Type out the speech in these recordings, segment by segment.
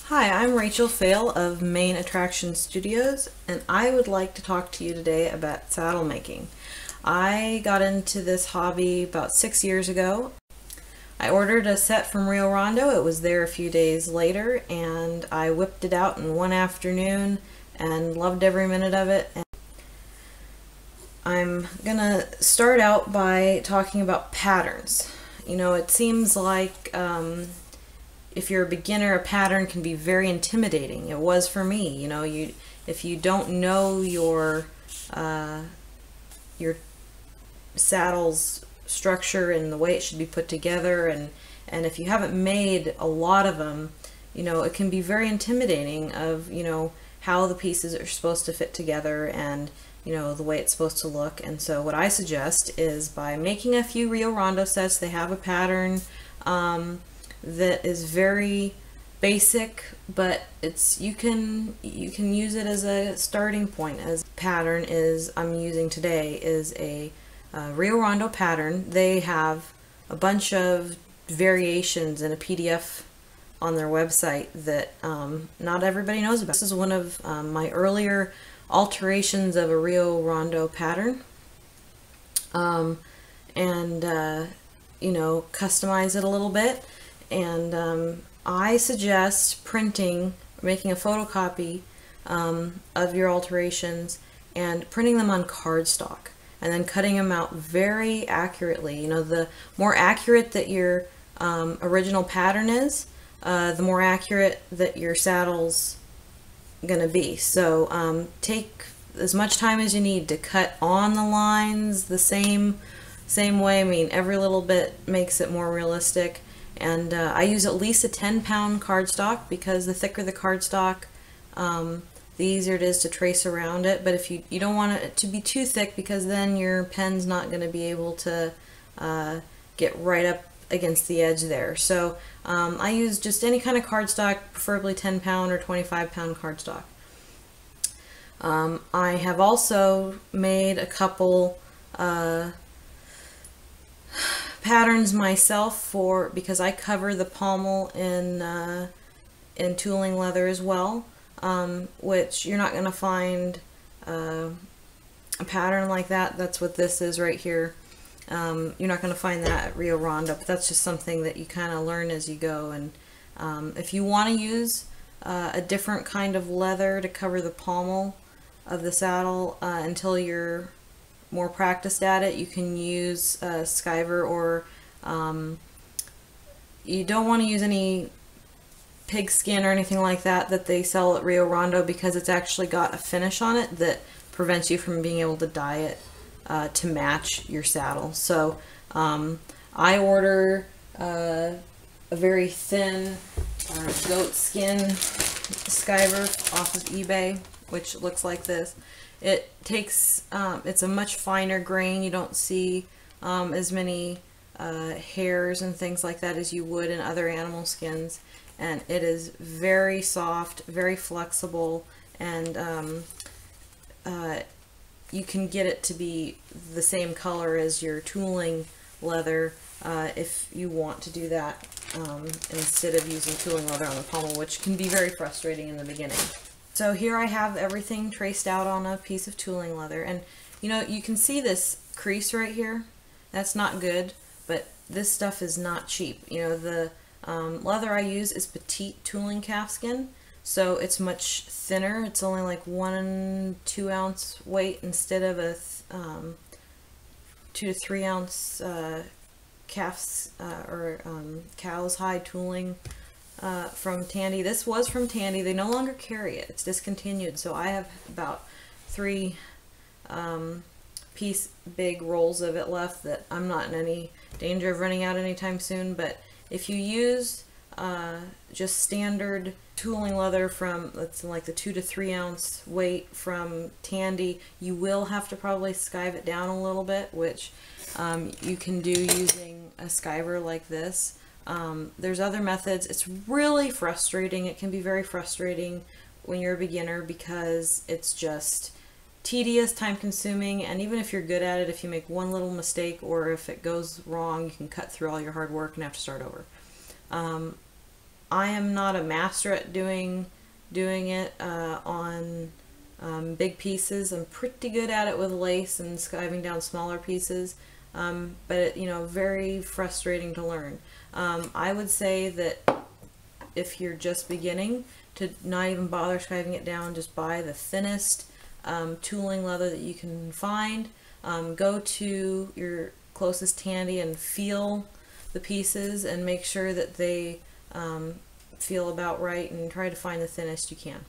Hi, I'm Rachel Fail of Main Attraction Studios, and I would like to talk to you today about saddle making. I got into this hobby about 6 years ago. I ordered a set from Rio Rondo. It was there a few days later, and I whipped it out in one afternoon and loved every minute of it. And I'm gonna start out by talking about patterns. You know, it seems like if you're a beginner, a pattern can be very intimidating. It was for me. You know, if you don't know your saddle's structure and the way it should be put together, and if you haven't made a lot of them, you know, it can be very intimidating of, you know, how the pieces are supposed to fit together and, you know, the way it's supposed to look. And so what I suggest is by making a few Rio Rondo sets. They have a pattern that is very basic, but you can use it as a starting point. As pattern is I'm using today is a Rio Rondo pattern. They have a bunch of variations in a PDF on their website that not everybody knows about. This is one of my earlier alterations of a Rio Rondo pattern, and you know, customize it a little bit. And I suggest printing, making a photocopy of your alterations and printing them on cardstock and then cutting them out very accurately. You know, the more accurate that your original pattern is, the more accurate that your saddle's gonna be. So take as much time as you need to cut on the lines the same way. I mean, every little bit makes it more realistic. And I use at least a 10-pound cardstock, because the thicker the cardstock, the easier it is to trace around it. But if you don't want it to be too thick, because then your pen's not going to be able to get right up against the edge there. So I use just any kind of cardstock, preferably 10-pound or 25-pound cardstock. I have also made a couple patterns myself because I cover the pommel in tooling leather as well, which you're not going to find a pattern like that. That's what this is right here. You're not going to find that at Rio Rondo, but that's just something that you kind of learn as you go. And if you want to use a different kind of leather to cover the pommel of the saddle until you're more practiced at it, you can use Skiver, or you don't want to use any pig skin or anything like that they sell at Rio Rondo, because it's actually got a finish on it that prevents you from being able to dye it to match your saddle. So I order a very thin goat skin Skiver off of eBay, which looks like this. It takes, it's a much finer grain. You don't see as many hairs and things like that as you would in other animal skins. And it is very soft, very flexible, and you can get it to be the same color as your tooling leather if you want to do that, instead of using tooling leather on the pommel, which can be very frustrating in the beginning. So here I have everything traced out on a piece of tooling leather, and you know, you can see this crease right here. That's not good, but this stuff is not cheap. You know, the leather I use is petite tooling calfskin, so it's much thinner. It's only like 1 2 ounce weight instead of a 2 to 3 ounce calf's or cow's hide tooling from Tandy. This was from Tandy. They no longer carry it. It's discontinued. So I have about 3 piece big rolls of it left that I'm not in any danger of running out anytime soon. But if you use just standard tooling leather from, that's like the 2 to 3 ounce weight from Tandy, you will have to probably skive it down a little bit, which you can do using a skiver like this. There's other methods. It's really frustrating. It can be very frustrating when you're a beginner, because it's just tedious, time consuming, and even if you're good at it, if you make one little mistake or if it goes wrong, you can cut through all your hard work and have to start over. I am not a master at doing it on big pieces. I'm pretty good at it with lace and skiving down smaller pieces, but it, very frustrating to learn. I would say that if you're just beginning, to not even bother skiving it down, just buy the thinnest tooling leather that you can find. Go to your closest tandy and feel the pieces and make sure that they feel about right, and try to find the thinnest you can.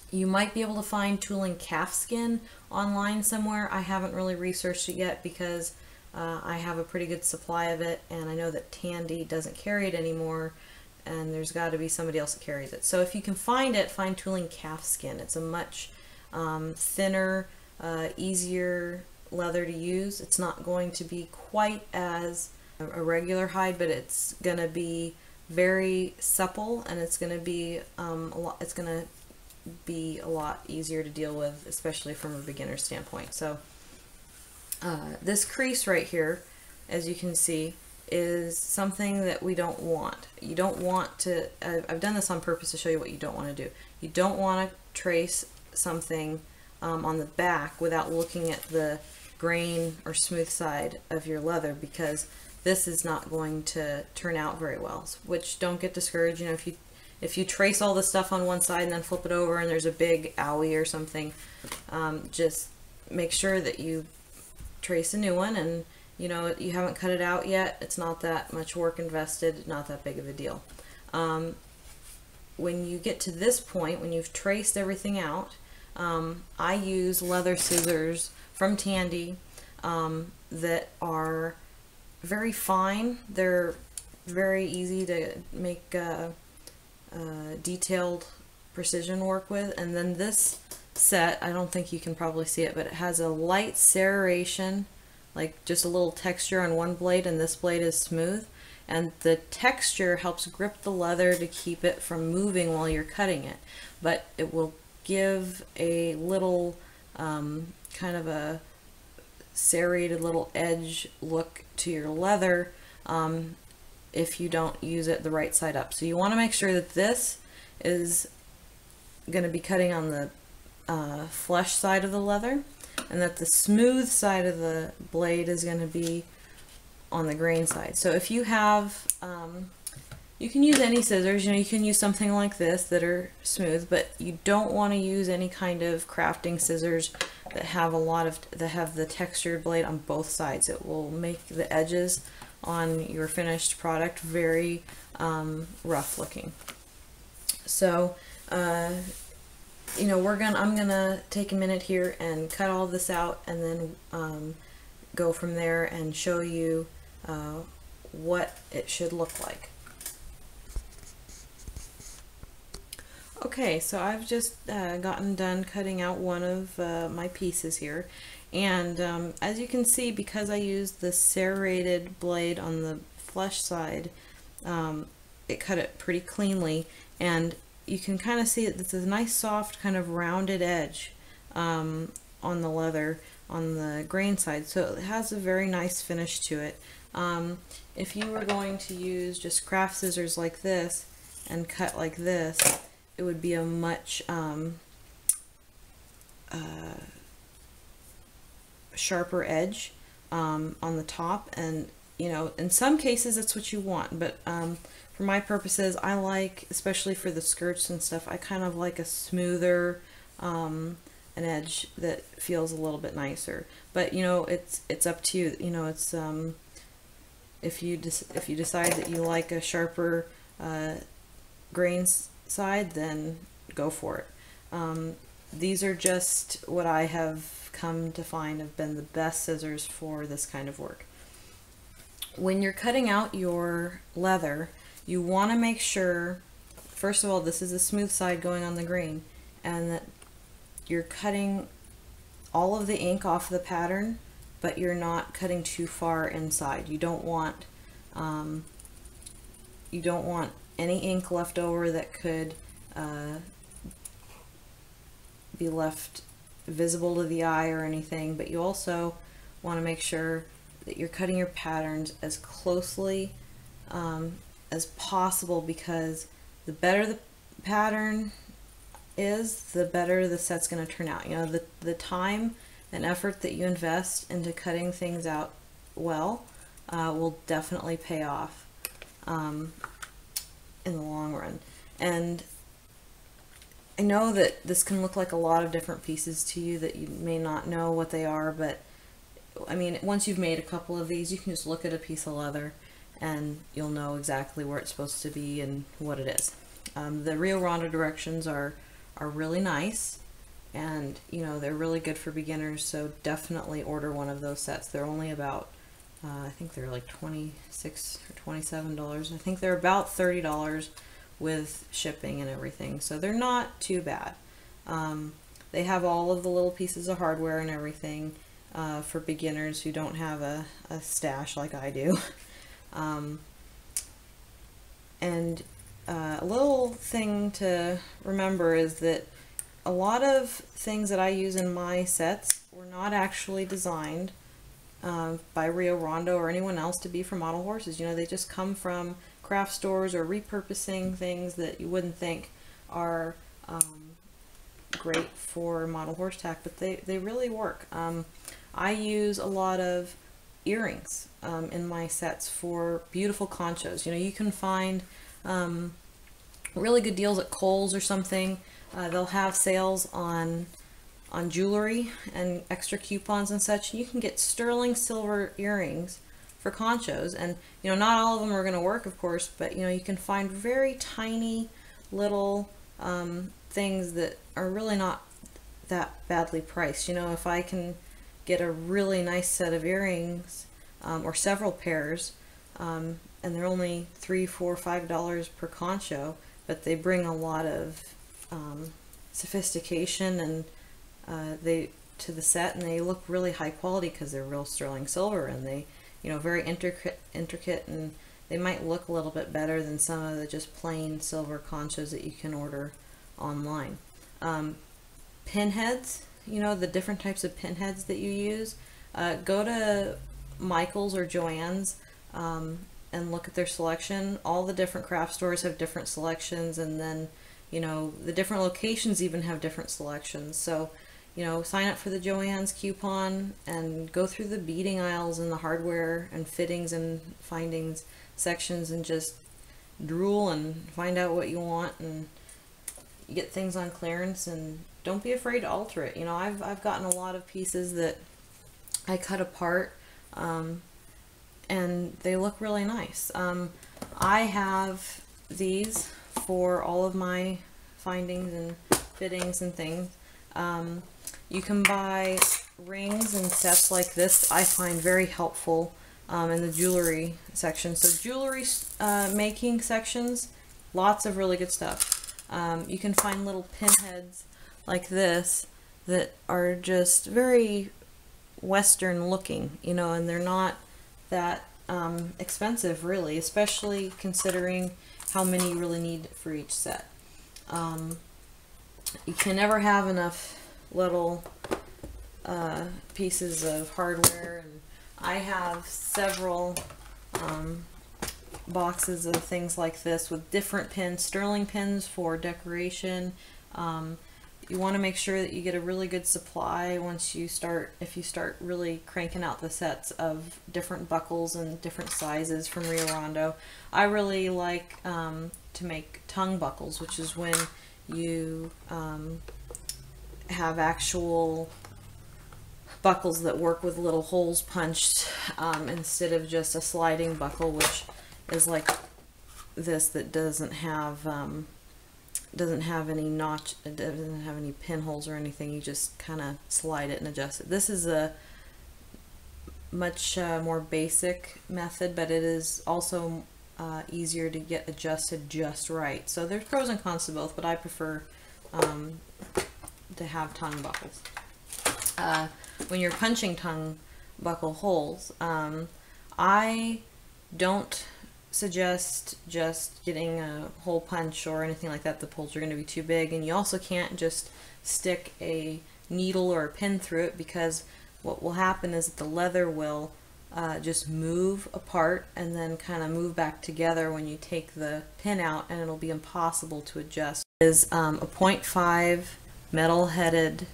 You might be able to find tooling calfskin online somewhere. I haven't really researched it yet because I have a pretty good supply of it, and I know that Tandy doesn't carry it anymore, and there's got to be somebody else that carries it. So if you can find it, find tooling calfskin. It's a much thinner, easier leather to use. It's not going to be quite as a regular hide, but it's going to be very supple, and it's going to be a lot easier to deal with, especially from a beginner standpoint. So this crease right here, as you can see, is something that we don't want. You don't want to, I've done this on purpose to show you what you don't want to do. You don't want to trace something on the back without looking at the grain or smooth side of your leather, because this is not going to turn out very well. Which, don't get discouraged. If you trace all the stuff on one side and then flip it over and there's a big owie or something, just make sure that you trace a new one, and you haven't cut it out yet. It's not that much work invested, not that big of a deal. When you get to this point, when you've traced everything out, I use leather scissors from Tandy that are very fine. They're very easy to make detailed precision work with. And then this set, I don't think you can probably see it, but it has a light serration, like just a little texture on one blade, and this blade is smooth, and the texture helps grip the leather to keep it from moving while you're cutting it, but it will give a little kind of a serrated little edge look to your leather if you don't use it the right side up. So you want to make sure that this is going to be cutting on the flesh side of the leather, and that the smooth side of the blade is going to be on the grain side. So if you have, you can use any scissors, you can use something like this that are smooth, but you don't want to use any kind of crafting scissors that have the textured blade on both sides. It will make the edges on your finished product very rough looking. So I'm gonna take a minute here and cut all this out, and then go from there and show you what it should look like. Okay, so I've just gotten done cutting out one of my pieces here, and as you can see, because I used the serrated blade on the flesh side, it cut it pretty cleanly, and you can kind of see that it's a nice soft kind of rounded edge on the leather on the grain side, so it has a very nice finish to it. If you were going to use just craft scissors like this and cut like this, it would be a much sharper edge on the top, and in some cases that's what you want, but for my purposes, I like, especially for the skirts and stuff, I kind of like a smoother an edge that feels a little bit nicer. But it's up to you. It's if you decide that you like a sharper grain side, then go for it. These are just what I have come to find have been the best scissors for this kind of work. When you're cutting out your leather, you want to make sure, first of all, this is the smooth side going on the grain, and that you're cutting all of the ink off the pattern, but you're not cutting too far inside. You don't want any ink left over that could be left visible to the eye or anything, but you also want to make sure that you're cutting your patterns as closely as possible, because the better the pattern is, the better the set's going to turn out. You know, the time and effort that you invest into cutting things out well will definitely pay off in the long run. And I know that this can look like a lot of different pieces to you that you may not know what they are, but I mean, once you've made a couple of these, you can just look at a piece of leather and you'll know exactly where it's supposed to be and what it is. The Rio Rondo directions are really nice, and you know, they're really good for beginners, so definitely order one of those sets. They're only about I think they're like $26 or $27. I think they're about $30 with shipping and everything, so they're not too bad. They have all of the little pieces of hardware and everything for beginners who don't have a stash like I do. And a little thing to remember is that a lot of things that I use in my sets were not actually designed by Rio Rondo or anyone else to be for model horses. You know, they just come from craft stores or repurposing things that you wouldn't think are great for model horse tack, but they really work. I use a lot of earrings in my sets for beautiful conchos. You know, you can find really good deals at Kohl's or something. They'll have sales on jewelry and extra coupons and such. You can get sterling silver earrings for conchos, and you know, not all of them are going to work, of course, but you know, you can find very tiny little things that are really not that badly priced. You know, if I can get a really nice set of earrings or several pairs, and they're only $3, $4, $5 per concho, but they bring a lot of sophistication and to the set, and they look really high quality because they're real sterling silver, and they, you know, very intricate, and they might look a little bit better than some of the just plain silver conchos that you can order online. Pinheads, you know, the different types of pinheads that you use, go to Michael's or Joann's and look at their selection. All the different craft stores have different selections, and then, you know, the different locations even have different selections. So, you know, sign up for the Joann's coupon and go through the beading aisles and the hardware and fittings and findings sections and just drool and find out what you want, and you get things on clearance, and don't be afraid to alter it. You know, I've gotten a lot of pieces that I cut apart and they look really nice. I have these for all of my findings and fittings and things. You can buy rings and sets like this, I find very helpful in the jewelry section. So jewelry making sections, lots of really good stuff. You can find little pinheads like this that are just very Western looking, you know, and they're not that expensive really, especially considering how many you really need for each set. You can never have enough little pieces of hardware, and I have several boxes of things like this with different pins, sterling pins for decoration. You want to make sure that you get a really good supply once you start, if you start really cranking out the sets of different buckles and different sizes from Rio Rondo. I really like to make tongue buckles, which is when you have actual buckles that work with little holes punched instead of just a sliding buckle, which is like this, that doesn't have any notch, it doesn't have any pinholes or anything. You just kind of slide it and adjust it. This is a much more basic method, but it is also easier to get adjusted just right. So there's pros and cons to both, but I prefer to have tongue buckles. When you're punching tongue buckle holes, I don't suggest just getting a hole punch or anything like that. The holes are going to be too big, and you also can't just stick a needle or a pin through it, because what will happen is that the leather will just move apart and then kind of move back together when you take the pin out, and it'll be impossible to adjust. It is a 0.5 metal headed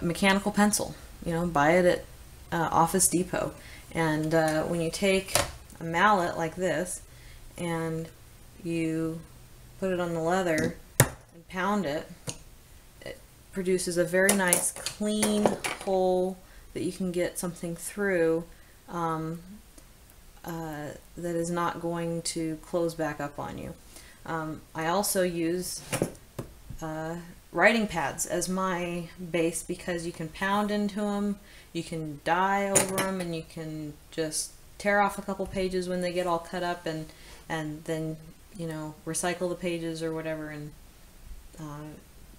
mechanical pencil. You know, buy it at Office Depot. And when you take a mallet like this and you put it on the leather and pound it, it produces a very nice clean hole that you can get something through that is not going to close back up on you. I also use writing pads as my base because you can pound into them, you can die over them, and you can just tear off a couple pages when they get all cut up, and then, you know, recycle the pages or whatever, and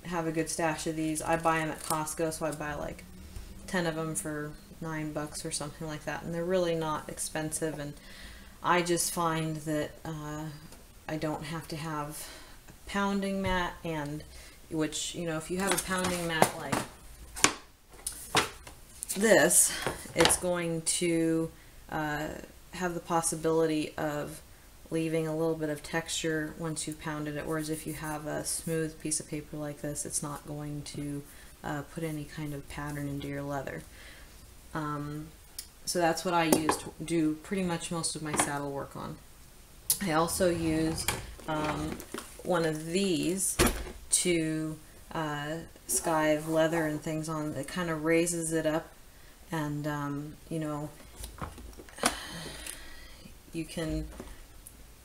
have a good stash of these. I buy them at Costco, so I buy like 10 of them for $9 or something like that, and they're really not expensive. And I just find that I don't have to have a pounding mat, and which, you know, if you have a pounding mat like this, it's going to have the possibility of leaving a little bit of texture once you've pounded it, whereas if you have a smooth piece of paper like this, it's not going to put any kind of pattern into your leather. So that's what I use to do pretty much most of my saddle work on. I also use one of these to skive leather and things on. It kind of raises it up, and you know, you can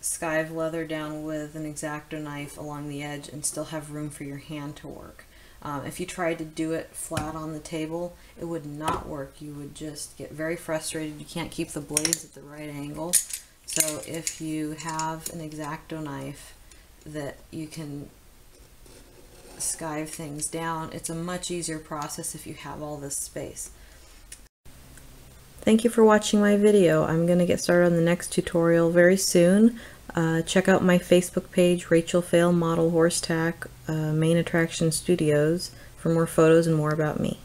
skive leather down with an X-Acto knife along the edge and still have room for your hand to work. If you tried to do it flat on the table, it would not work. You would just get very frustrated. You can't keep the blades at the right angle. So if you have an X-Acto knife that you can skive things down, it's a much easier process if you have all this space. Thank you for watching my video. I'm going to get started on the next tutorial very soon. Check out my Facebook page, Rachel Fail Model Horse Tack, Main Attraction Studios, for more photos and more about me.